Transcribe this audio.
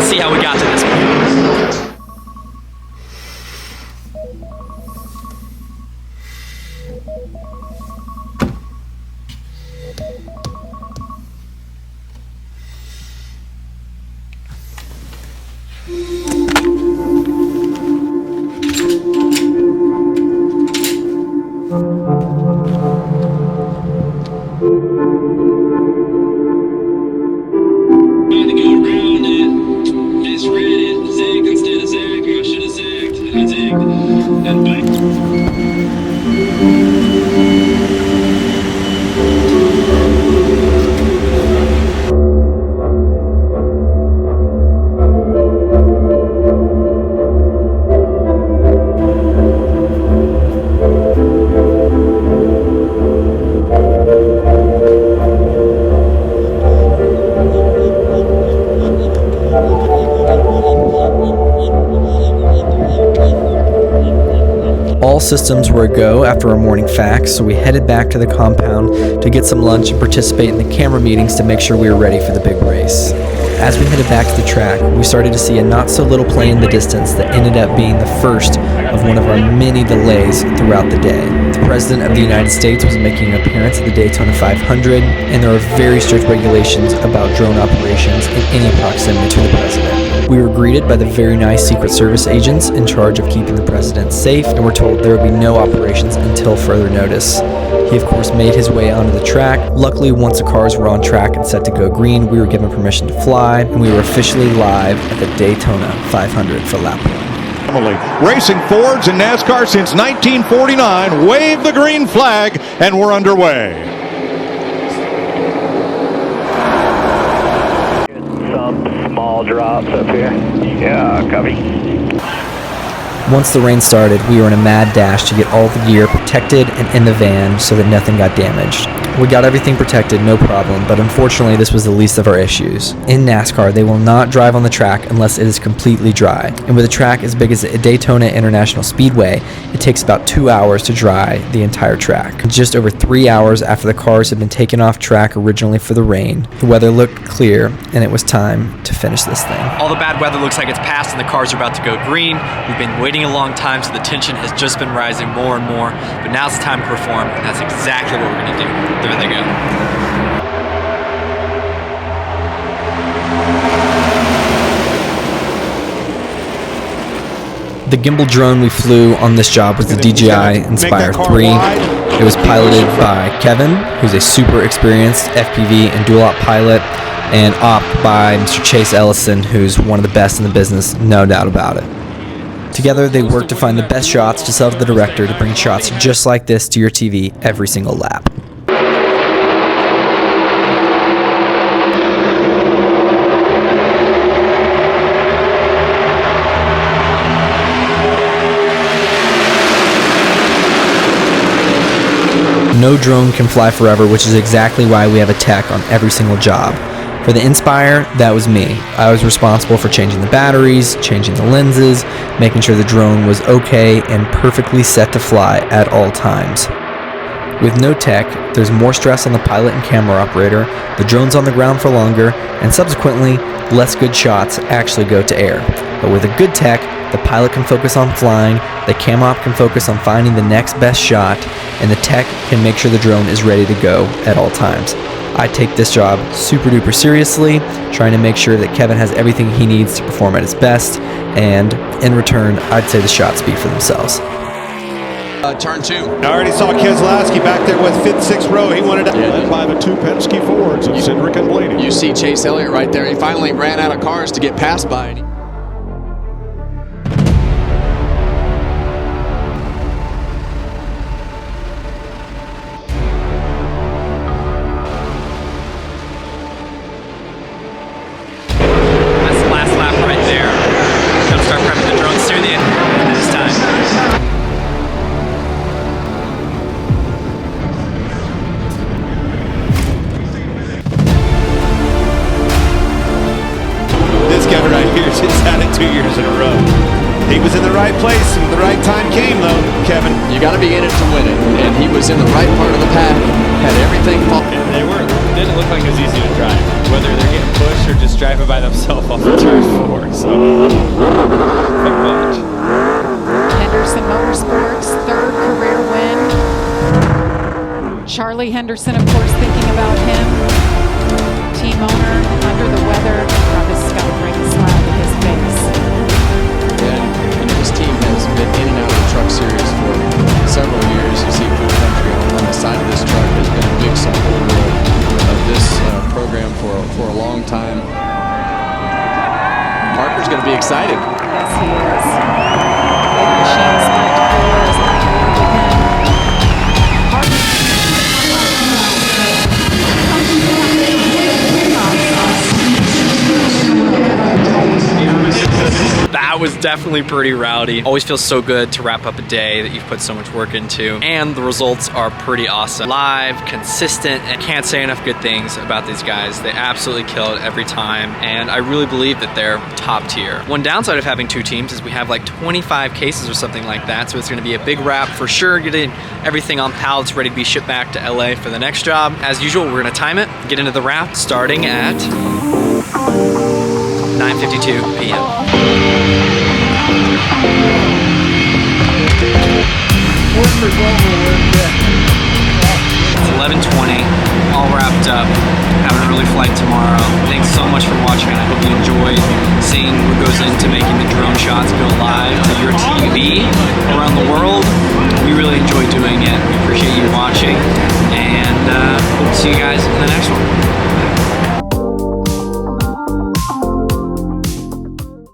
see how we got to this point. All systems were a go after our morning facts, so we headed back to the compound to get some lunch and participate in the camera meetings to make sure we were ready for the big race. As we headed back to the track, we started to see a not-so-little plane in the distance that ended up being the first of one of our many delays throughout the day. The President of the United States was making an appearance at the Daytona 500, and there are very strict regulations about drone operations in any proximity to the President. We were greeted by the very nice Secret Service agents in charge of keeping the President safe, and were told there would be no operations until further notice. He, of course, made his way onto the track. Luckily, once the cars were on track and set to go green, we were given permission to fly, and we were officially live at the Daytona 500 for lap 1. Racing Fords in NASCAR since 1949, wave the green flag, and we're underway. Some small drops up here. Yeah, copy. Once the rain started, we were in a mad dash to get all the gear protected and in the van so that nothing got damaged. We got everything protected, no problem, but unfortunately this was the least of our issues. In NASCAR, they will not drive on the track unless it is completely dry. And with a track as big as the Daytona International Speedway, it takes about 2 hours to dry the entire track. Just over 3 hours after the cars had been taken off track originally for the rain, the weather looked clear and it was time to finish this thing. All the bad weather looks like it's passed and the cars are about to go green. We've been waiting a long time, so the tension has just been rising more and more, but now's the time to perform, and that's exactly what we're going to do. There they go. The gimbal drone we flew on this job was the DJI Inspire 3. It was piloted by Kevin, who's a super experienced FPV and dual-op pilot, and opt by Mr. Chase Ellison, who's one of the best in the business, no doubt about it. Together, they worked to find the best shots to sell to the director to bring shots just like this to your TV every single lap. No drone can fly forever, which is exactly why we have a tech on every single job. For the Inspire, that was me. I was responsible for changing the batteries, changing the lenses, making sure the drone was okay and perfectly set to fly at all times. With no tech, there's more stress on the pilot and camera operator, the drone's on the ground for longer, and subsequently, less good shots actually go to air. But with a good tech, the pilot can focus on flying, the cam op can focus on finding the next best shot, and the tech can make sure the drone is ready to go at all times. I take this job super duper seriously, trying to make sure that Kevin has everything he needs to perform at his best, and in return, I'd say the shots speak for themselves. Turn 2. I already saw Keselowski back there with 5th, 6th row. He wanted to led by the two Penske Fords of Cedric and Blaney. You see Chase Elliott right there. He finally ran out of cars to get passed by. He's had it 2 years in a row. He was in the right place and the right time came, though, Kevin. You got to be in it to win it, and he was in the right part of the pack, had everything. And they were. didn't look like it was easy to drive, whether they're getting pushed or just driving by themselves off the turn 4. So, fun watch. Henderson Motorsports, third career win. Charlie Henderson, of course, thinking about him. Team owner, under the weather. Travis Scott bringing a smile to his face. And this team has been in and out of the Truck Series for several years. You see Food Country on the side of this truck has been a big supporter of this program for a long time. Parker's going to be excited. Yes, he is. Big machine split fours like with him. Parker. That was definitely pretty rowdy. Always feels so good to wrap up a day that you've put so much work into. And the results are pretty awesome. Live, consistent, and can't say enough good things about these guys. They absolutely kill it every time. And I really believe that they're top tier. One downside of having two teams is we have like 25 cases or something like that. So it's gonna be a big wrap for sure. Getting everything on pallets ready to be shipped back to LA for the next job. As usual, we're gonna time it, get into the wrap starting at 9:52 p.m. It's 11:20, all wrapped up, having an early flight tomorrow. Thanks so much for watching, and I hope you enjoyed seeing what goes into making the drone shots go live to your TV around the world. We really enjoy doing it. We appreciate you watching, and hope to see you guys in the next one.